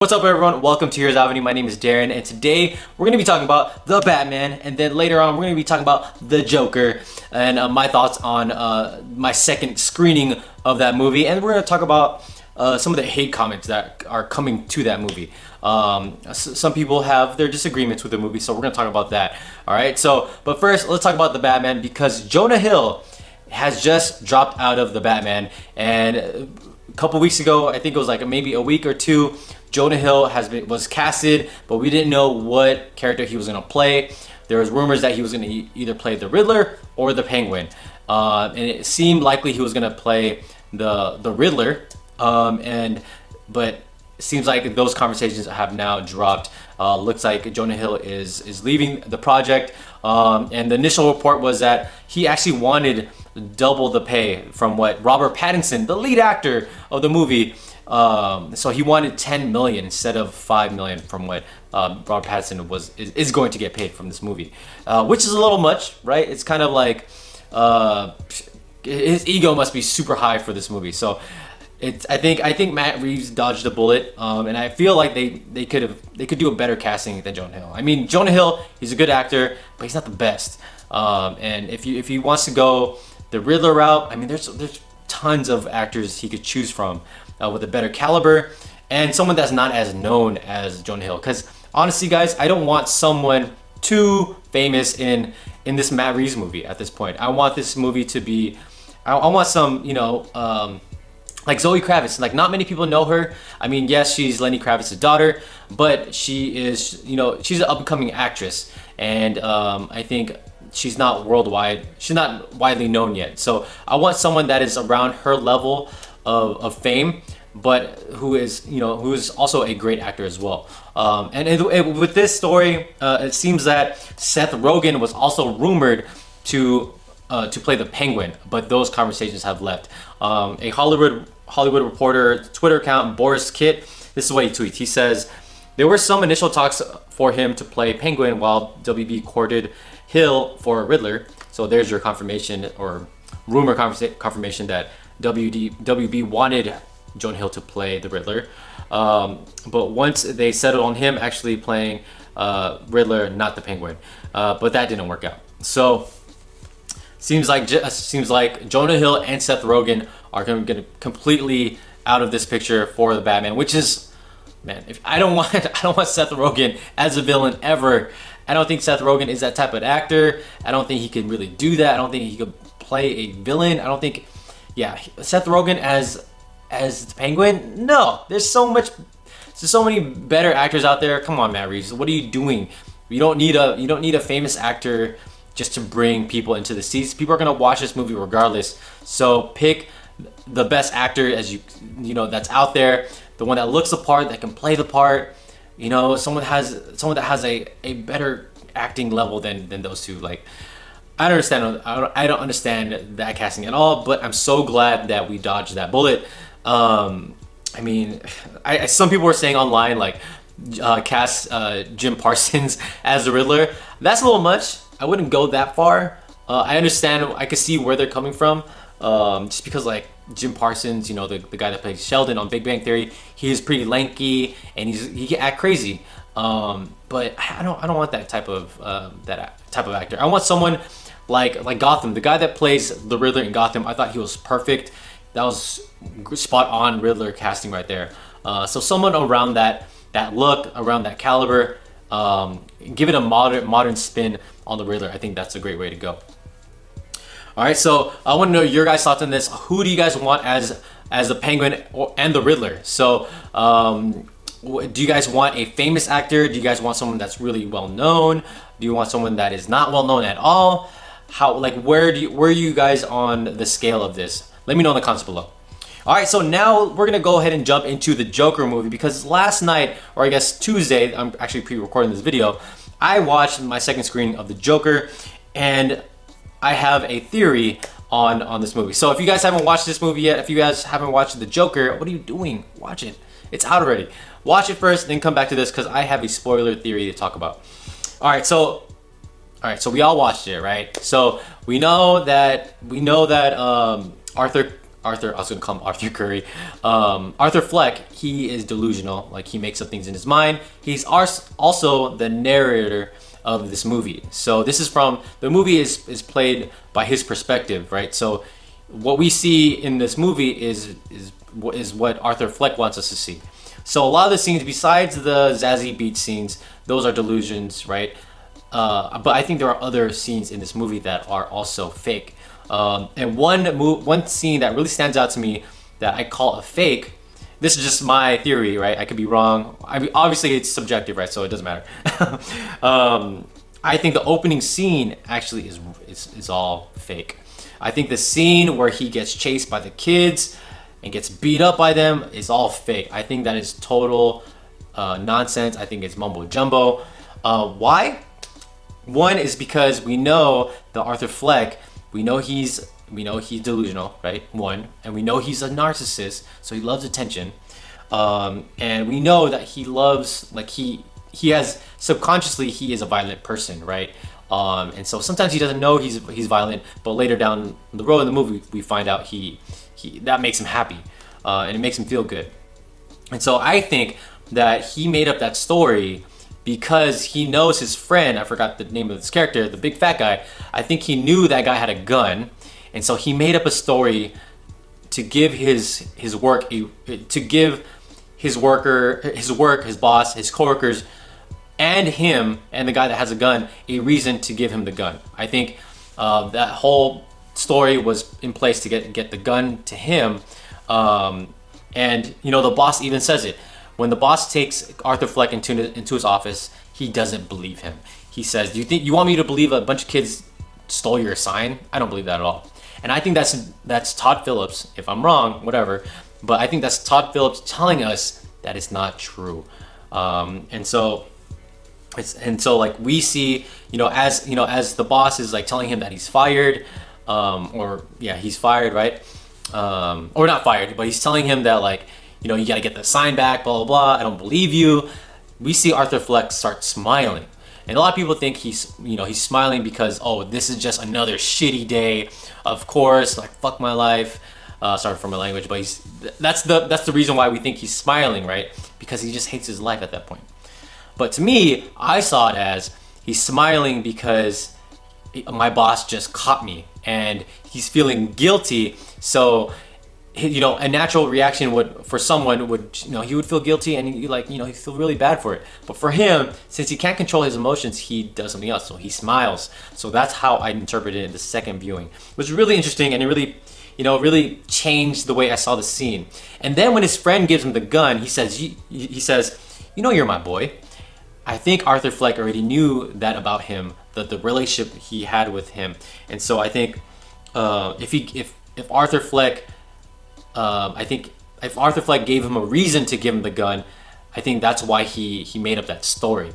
What's up everyone, welcome to Heroes Avenue. My name is Darren and today we're going to be talking about the Batman, and then later on we're going to be talking about the Joker and my thoughts on my second screening of that movie, and we're going to talk about some of the hate comments that are coming to that movie. Some people have their disagreements with the movie, so we're going to talk about that. Alright, but first let's talk about the Batman, because Jonah Hill has just dropped out of the Batman, and a couple weeks ago, I think it was like maybe a week or two, Jonah Hill was casted, but we didn't know what character he was going to play. There was rumors that he was going to either play the Riddler or the Penguin, and it seemed likely he was going to play the Riddler. But it seems like those conversations have now dropped. Looks like Jonah Hill is leaving the project, and the initial report was that he actually wanted double the pay from what Robert Pattinson, the lead actor of the movie. So he wanted 10 million instead of 5 million from what Robert Pattinson is going to get paid from this movie, which is a little much, right? It's kind of like his ego must be super high for this movie. So I think Matt Reeves dodged a bullet, and I feel like they could do a better casting than Jonah Hill. I mean, Jonah Hill, he's a good actor, but he's not the best. And if he wants to go the Riddler route, I mean, there's tons of actors he could choose from with a better caliber and someone that's not as known as Jonah Hill. Because honestly, guys, I don't want someone too famous in this Matt Reeves movie at this point. I want this movie to be, I want some, like Zoe Kravitz. Like, not many people know her. I mean, yes, she's Lenny Kravitz's daughter, but she is, she's an up-and-coming actress, and I think she's not worldwide. She's not widely known yet. So I want someone that is around her level of fame, but who is also a great actor as well. With this story, it seems that Seth Rogan was also rumored to play the Penguin, but those conversations have left. A Hollywood Reporter Twitter account, Boris Kitt, this is what he tweets. He says, "There were some initial talks for him to play Penguin while WB courted Hill for Riddler." So there's your confirmation, or rumor confirmation, that WB wanted Jonah Hill to play the Riddler. But once they settled on him actually playing Riddler, not the Penguin. But that didn't work out. So seems like Jonah Hill and Seth Rogen are going to get completely out of this picture for the Batman, which is, man, if I don't want Seth Rogen as a villain ever. I don't think Seth Rogen is that type of actor. I don't think he could really do that. I don't think he could play a villain. I don't think, Seth Rogen as the Penguin. No, there's so many better actors out there. Come on, Matt Reeves, what are you doing? You don't need a famous actor just to bring people into the seats. People are gonna watch this movie regardless. So pick the best actor that's out there, the one that looks the part, that can play the part. Someone that has a better acting level than those two. Like, I don't understand that casting at all, but I'm so glad that we dodged that bullet. I mean, some people were saying online, like, cast Jim Parsons as the Riddler. That's a little much. I wouldn't go that far. I understand. I could see where they're coming from. Just because, like, Jim Parsons, the guy that plays Sheldon on Big Bang Theory, he's pretty lanky and he can act crazy. But I don't want that type of actor. I want someone like Gotham. The guy that plays the Riddler in Gotham, I thought he was perfect. That was spot on Riddler casting right there. So someone around that look, around that caliber, give it a modern spin on the Riddler. I think that's a great way to go. All right, so I want to know your guys' thoughts on this. Who do you guys want as the Penguin and the Riddler? So do you guys want a famous actor? Do you guys want someone that's really well known? Do you want someone that is not well known at all? Where are you guys on the scale of this? Let me know in the comments below. All right, so now we're gonna go ahead and jump into the Joker movie, because last night, or I guess Tuesday, I'm actually pre-recording this video, I watched my second screening of the Joker, and I have a theory on this movie. So if you guys haven't watched this movie yet, if you guys haven't watched the Joker, what are you doing? Watch it. It's out already. Watch it first, then come back to this, because I have a spoiler theory to talk about. All right, so we all watched it, right? So we know that Arthur Arthur, I was gonna call him Arthur Curry. Arthur Fleck, he is delusional. Like, he makes up things in his mind. He's also the narrator of this movie. So this is from, the movie is played by his perspective, right? So what we see in this movie is what Arthur Fleck wants us to see. So a lot of the scenes, besides the Zazie Beetz scenes, those are delusions, right? But I think there are other scenes in this movie that are also fake. And one scene that really stands out to me that I call a fake. This is just my theory, right? I could be wrong. I mean, obviously it's subjective, right? So it doesn't matter. I think the opening scene actually is all fake. I think the scene where he gets chased by the kids and gets beat up by them is all fake. I think that is total nonsense. I think it's mumbo jumbo. Why? One is because we know the Arthur Fleck. We know he's delusional, right? One, and we know he's a narcissist, so he loves attention. And we know that he loves, like, he has subconsciously, he is a violent person, right? And so sometimes he doesn't know he's violent, but later down the road in the movie we find out he that makes him happy, and it makes him feel good. And so I think that he made up that story because he knows his friend, I forgot the name of this character, the big fat guy. I think he knew that guy had a gun, and so he made up a story to give his work, to give his boss, his coworkers, and him, and the guy that has a gun, a reason to give him the gun. I think that whole story was in place to get the gun to him. And the boss even says it. When the boss takes Arthur Fleck into his office, he doesn't believe him. He says, "Do you want me to believe a bunch of kids stole your sign?" I don't believe that at all. And I think that's Todd Phillips. If I'm wrong, whatever. But I think that's Todd Phillips telling us that it's not true. And so like we see, as the boss is like telling him that he's fired, he's fired, right? Or not fired, but he's telling him that, like, you gotta get the sign back, blah, blah, blah. I don't believe you. We see Arthur Fleck start smiling. And a lot of people think he's smiling because, oh, this is just another shitty day. Of course, like, fuck my life. Sorry for my language, but that's the reason why we think he's smiling, right? Because he just hates his life at that point. But to me, I saw it as he's smiling because my boss just caught me and he's feeling guilty. So, a natural reaction for someone would, he would feel guilty and he'd feel really bad for it. But for him, since he can't control his emotions, he does something else. So he smiles. So that's how I interpreted it in the second viewing. It was really interesting, and it really changed the way I saw the scene. And then when his friend gives him the gun, he says, "You're my boy." I think Arthur Fleck already knew that about him, the relationship he had with him. And so I think if Arthur Fleck gave him a reason to give him the gun, I think that's why he made up that story.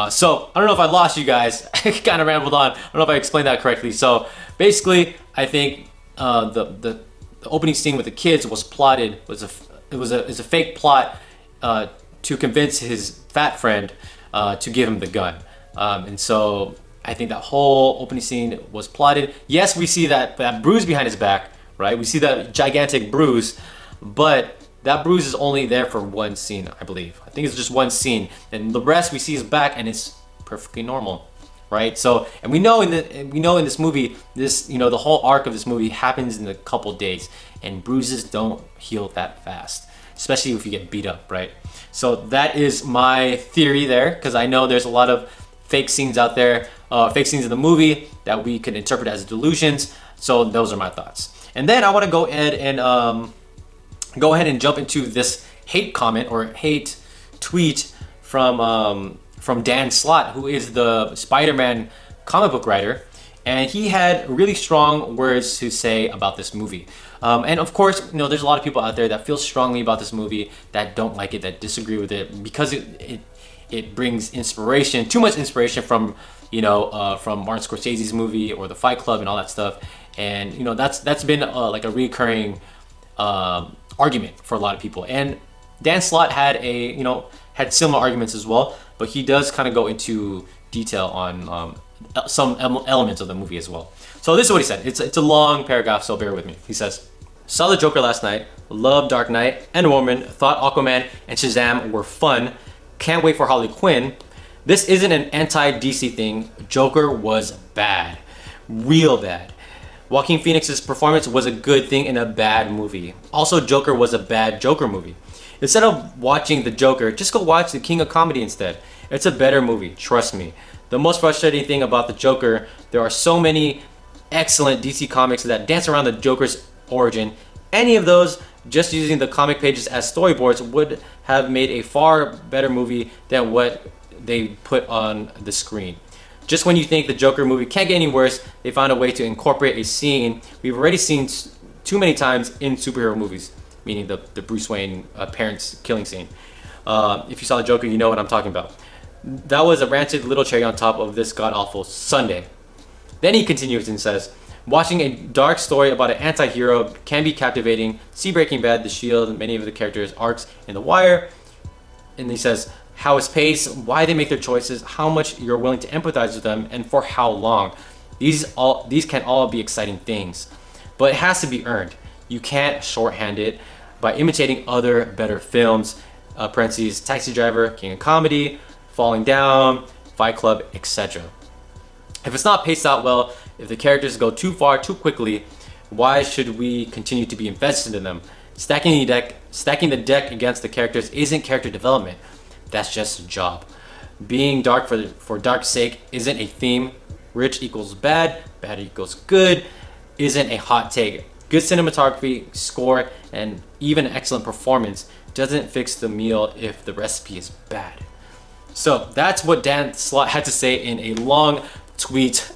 So I don't know if I lost you guys. I kind of rambled on. I don't know if I explained that correctly. So basically, I think the opening scene with the kids was plotted. It was a fake plot to convince his fat friend to give him the gun. And so I think that whole opening scene was plotted. Yes, we see that bruise behind his back, right? We see that gigantic bruise, but that bruise is only there for one scene, I believe. I think it's just one scene, and the rest we see his back, and it's perfectly normal, right? So, and we know in this movie, the whole arc of this movie happens in a couple days, and bruises don't heal that fast, especially if you get beat up, right? So that is my theory there, because I know there's a lot of fake scenes out there, fake scenes in the movie that we could interpret as delusions. So those are my thoughts. And then I want to go ahead and jump into this hate comment or hate tweet from Dan Slott, who is the Spider-Man comic book writer, and he had really strong words to say about this movie. And of course, there's a lot of people out there that feel strongly about this movie, that don't like it, that disagree with it, because it brings inspiration, too much inspiration from Martin Scorsese's movie or the Fight Club and all that stuff. And that's been like a recurring argument for a lot of people. And Dan Slott had had similar arguments as well, but he does kind of go into detail on some elements of the movie as well. So this is what he said. It's a long paragraph, so bear with me. He says, Saw the Joker last night, loved Dark Knight and Woman, thought Aquaman and Shazam were fun, can't wait for Harley Quinn. This isn't an anti-DC thing. Joker was bad. Real bad. Joaquin Phoenix's performance was a good thing in a bad movie. Also, Joker was a bad Joker movie. Instead of watching the Joker, just go watch The King of Comedy instead. It's a better movie, trust me. The most frustrating thing about the Joker, there are so many excellent DC comics that dance around the Joker's origin. Any of those, just using the comic pages as storyboards, would have made a far better movie than what they put on the screen. Just when you think the Joker movie can't get any worse, they found a way to incorporate a scene we've already seen too many times in superhero movies, meaning the Bruce Wayne parents killing scene. If you saw the Joker, you know what I'm talking about. That was a rancid little cherry on top of this god-awful Sunday. Then he continues and says, watching a dark story about an anti-hero can be captivating. See Breaking Bad, The Shield, many of the characters' arcs in The Wire. And he says, how it's paced, why they make their choices, how much you're willing to empathize with them, and for how long. These can all be exciting things. But it has to be earned. You can't shorthand it by imitating other better films, parentheses, Taxi Driver, King of Comedy, Falling Down, Fight Club, etc. If it's not paced out well, if the characters go too far too quickly, why should we continue to be invested in them? Stacking the deck against the characters isn't character development. That's just a job. Being dark for dark's sake isn't a theme. Rich equals bad, bad equals good isn't a hot take. Good cinematography, score, and even excellent performance doesn't fix the meal if the recipe is bad. So that's what Dan Slott had to say in a long tweet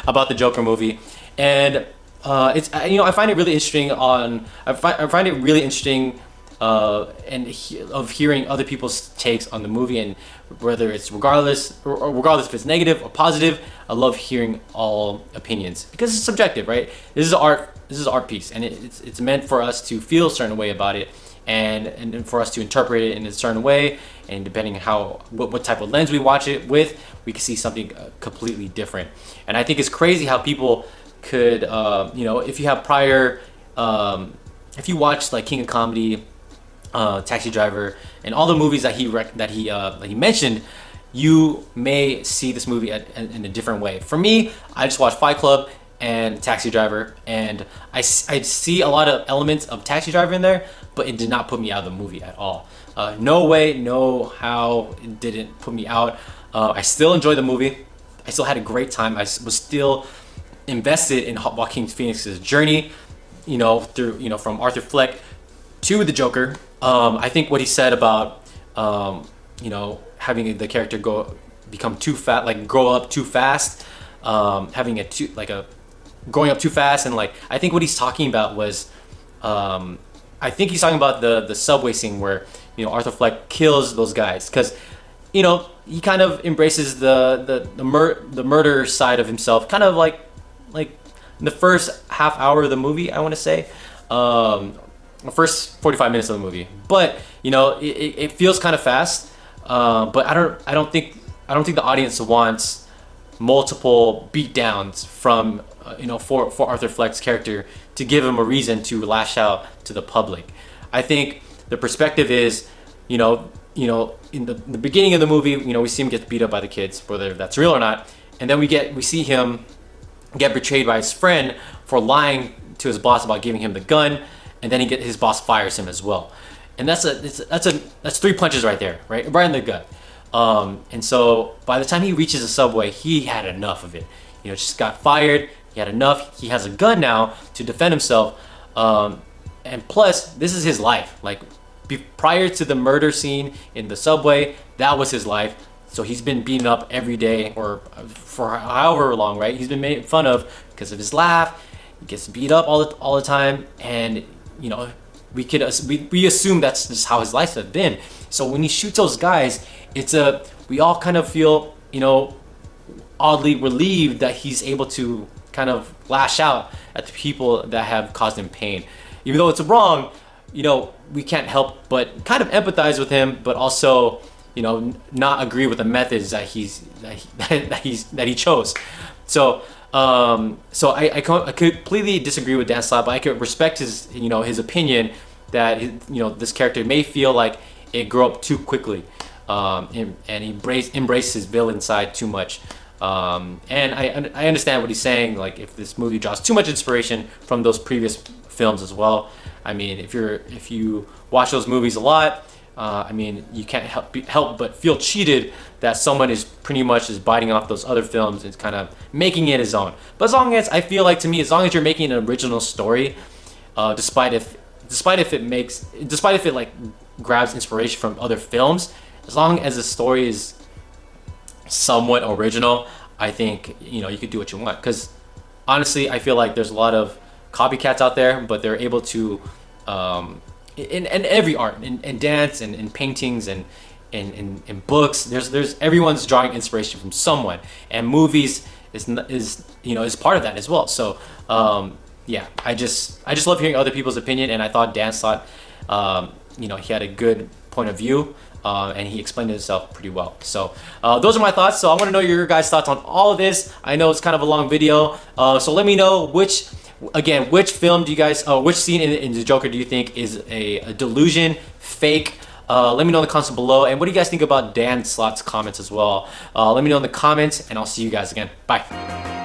about the Joker movie, and it's I find it really interesting. I find it really interesting of hearing other people's takes on the movie, and whether it's regardless if it's negative or positive. I love hearing all opinions because it's subjective, right? This is art. This is art piece, and it's meant for us to feel a certain way about it, and for us to interpret it in a certain way. And depending on what type of lens we watch it with, we can see something completely different. And I think it's crazy how people could, if you have prior, if you watch like King of Comedy, Taxi Driver, and all the movies that he mentioned, you may see this movie in a different way. For me, I just watched Fight Club and Taxi Driver, and I see a lot of elements of Taxi Driver in there, but it did not put me out of the movie at all. No way, no how it didn't put me out. I still enjoyed the movie. I still had a great time. I was still invested in Joaquin Phoenix's journey, through from Arthur Fleck to the Joker. I think what he said about having the character become too fat, like grow up too fast, having growing up too fast, and I think what he's talking about was I think he's talking about the subway scene where Arthur Fleck kills those guys, because he kind of embraces the murder side of himself, kind of like in the first half hour of the movie, I want to say, the first 45 minutes of the movie. But it feels kind of fast. But I don't think the audience wants multiple beatdowns from for Arthur Fleck's character to give him a reason to lash out to the public. I think the perspective is, in the beginning of the movie, we see him get beat up by the kids, whether that's real or not, and then we see him get betrayed by his friend for lying to his boss about giving him the gun, and then his boss fires him as well. And that's 3 punches right there, right in the gut. And so by the time he reaches the subway, he had enough of it. Just got fired. He had enough. He has a gun now to defend himself. And plus, this is his life. Prior to the murder scene in the subway, that was his life. So he's been beaten up every day, or for however long, right? He's been made fun of because of his laugh. He gets beat up all the time, and we assume that's just how his life has been. So when he shoots those guys, we all kind of feel oddly relieved that he's able to kind of lash out at the people that have caused him pain, even though it's wrong. We can't help but kind of empathize with him, but also not agree with the methods that he chose. So So I completely disagree with Dan Slott, but I could respect his his opinion that this character may feel like it grew up too quickly, and embrace his villain side too much. And I understand what he's saying. Like if this movie draws too much inspiration from those previous films as well. I mean, if you watch those movies a lot, I mean, you can't help but feel cheated that someone is pretty much just biting off those other films and kind of making it his own. But as long as I feel like to me, as long as you're making an original story, despite if it like grabs inspiration from other films, as long as the story is somewhat original, I think you could do what you want. Because honestly, I feel like there's a lot of copycats out there, but they're able to in every art, in dance and in paintings and in books. There's everyone's drawing inspiration from someone, and movies is part of that as well. So yeah, I just love hearing other people's opinion, and I thought Dan Slott, he had a good point of view. And he explained himself pretty well. So those are my thoughts. So I want to know your guys' thoughts on all of this. I know it's kind of a long video. So let me know which film do you guys, which scene in the Joker do you think is a delusion, fake? Let me know in the comments below. And what do you guys think about Dan Slott's comments as well? Let me know in the comments, and I'll see you guys again. Bye.